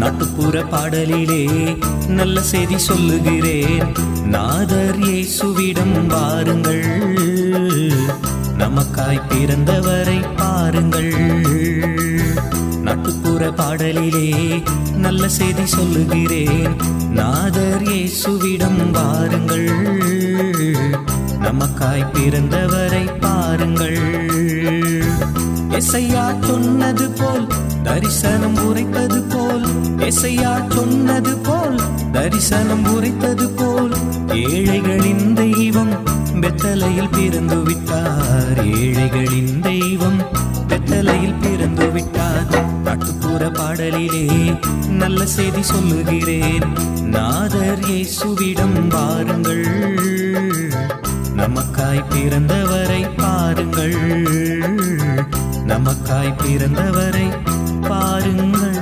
நாட்டுப்புற பாடலிலே நல்ல செய்தி சொல்லுகிறேன். நாதர் இயேசுவிடம் வாருங்கள், நமக்காய் பிறந்தவரை பாருங்கள். நாட்டுப்புற பாடலிலே நல்ல செய்தி சொல்லுகிறேன். நாதர் இயேசுவிடம் வாருங்கள், நமக்காய் பிறந்தவரை பாருங்கள். எசையா சொன்னது போல் தரிசனம் உரைத்தது போல், எசையா சொன்னது போல் தரிசனம் உரைத்தது போல், ஏழைகளின் தெய்வம் பெத்தலையில் பிறந்து விட்டார். ஏழைகளின் தெய்வம் பெத்தலையில் பிறந்து விட்டார். நாட்டுப்புற பாடலிலே நல்ல செய்தி சொல்லுகிறேன். நாதர் இயேசுவிடம் வாருங்கள், நமக்காய் பிறந்தவரை பாருங்கள். நமக்காய் பிறந்தவரை பாருங்கள்.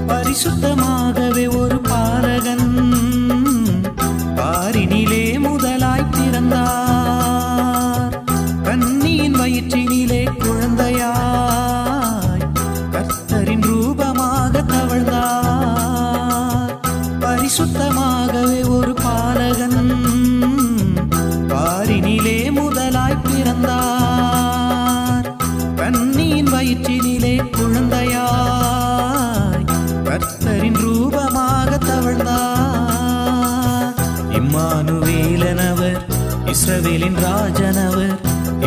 பரிசுத்தமாகவே ஒரு பாலகன் பாரினிலே முதலாய் பிறந்தார். கன்னியின் வயிற்றினிலே குழந்தையாய் கர்த்தரின் ரூபமாக தவழ்ந்தார். பரிசுத்தமாகவே ஒரு பாலகன் பாரினிலே முதலாய் பிறந்தார். கன்னியின் வயிற்றினிலே குழந்தையாய் கர்த்தரின் ரூபமாக தவழ்ந்தார். இம்மானுவேலனவர் இஸ்ரவேலின் ராஜனவர்,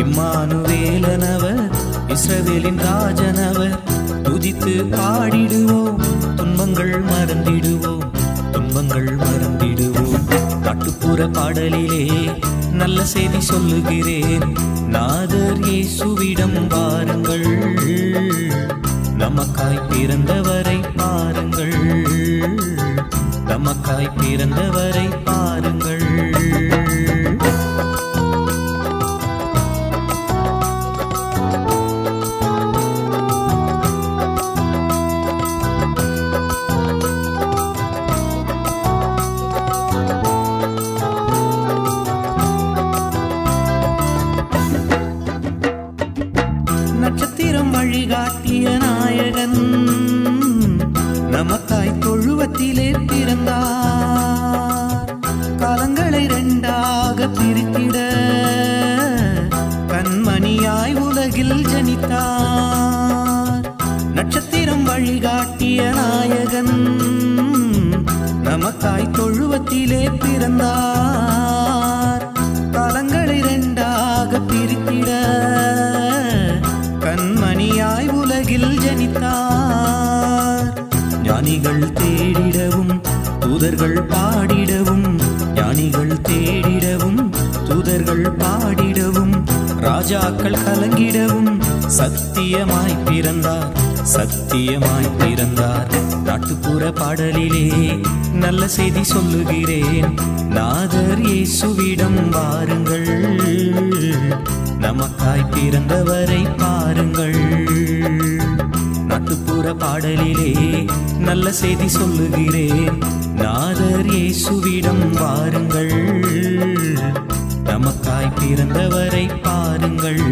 இம்மானுவேலனவர் இஸ்ரவேலின் ராஜனவர். துதித்து பாடிடுவோம், துன்பங்கள் மறந்திடுவோம், துன்பங்கள் மறந்திடுவோம். நாட்டுப்புற பாடலிலே நல்ல செய்தி சொல்லுகிறேன். நாதர் இயேசுவிடம் வாருங்கள், நமக்காய் பிறந்தவரை பாருங்கள். நமக்காய் பிறந்தவரை பாருங்கள். நட்சத்திரம் வழிகாட்டிய நாயகன் நமக்காய் தொழுவத்திலே பிறந்தார். காலங்களை இரண்டாக பிரித்திட கண்மணியாய் உலகில் ஜனித்தார். நட்சத்திரம் வழிகாட்டிய நாயகன் நமக்காய் தொழுவத்திலே பிறந்தார். காலங்களை இரண்டாக பிரித்திட கண்மணியாய் உலகில் ஜனித்தார். ஞானிகள் தேடிடவும் தூதர்கள் பாடிடவும், ஞானிகள் தேடிடவும் தூதர்கள் பாடிடவும், ராஜாக்கள் கலங்கிடவும் சத்தியமாய் பிறந்தார், சத்தியமாய் பிறந்தார். நாட்டுப்புற பாடலிலே நல்ல செய்தி சொல்லுகிறேன். நாதர் இயேசுவிடம் வாருங்கள், நமக்காய் பிறந்தவரை பாருங்கள். நாட்டுப்புற பாடலிலே நல்ல செய்தி சொல்லுகிறேன். நாதர் இயேசுவிடம் வாருங்கள், நமக்காய் பிறந்தவரை பாருங்கள்.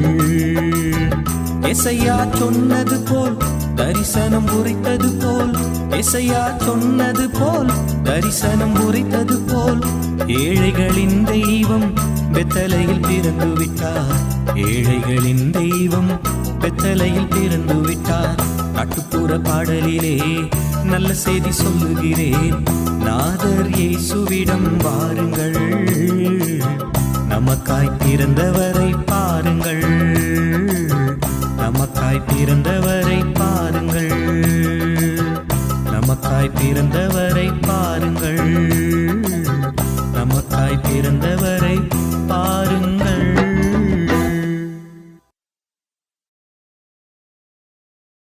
எசையா சொன்னது போல் தரிசனம் உரைத்தது போல், எசையா சொன்னது போல் தரிசனம் உரைத்தது போல், ஏழைகளின் தெய்வம் பெத்தலையில் பிறந்து விட்டார். ஏழைகளின் தெய்வம் பெத்தலையில் பிறந்து விட்டார். நாட்டுப்புற பாடலிலே நல்ல செய்தி சொல்லுகிறேன். நாதர் இயேசுவிடம் வாருங்கள், நமக்காய் பிறந்தவரை பாருங்கள். நமக்காய் பிறந்தவரை பாருங்கள். நமக்காய் பிறந்தவரை பாருங்கள். நமக்காய் பிறந்தவரை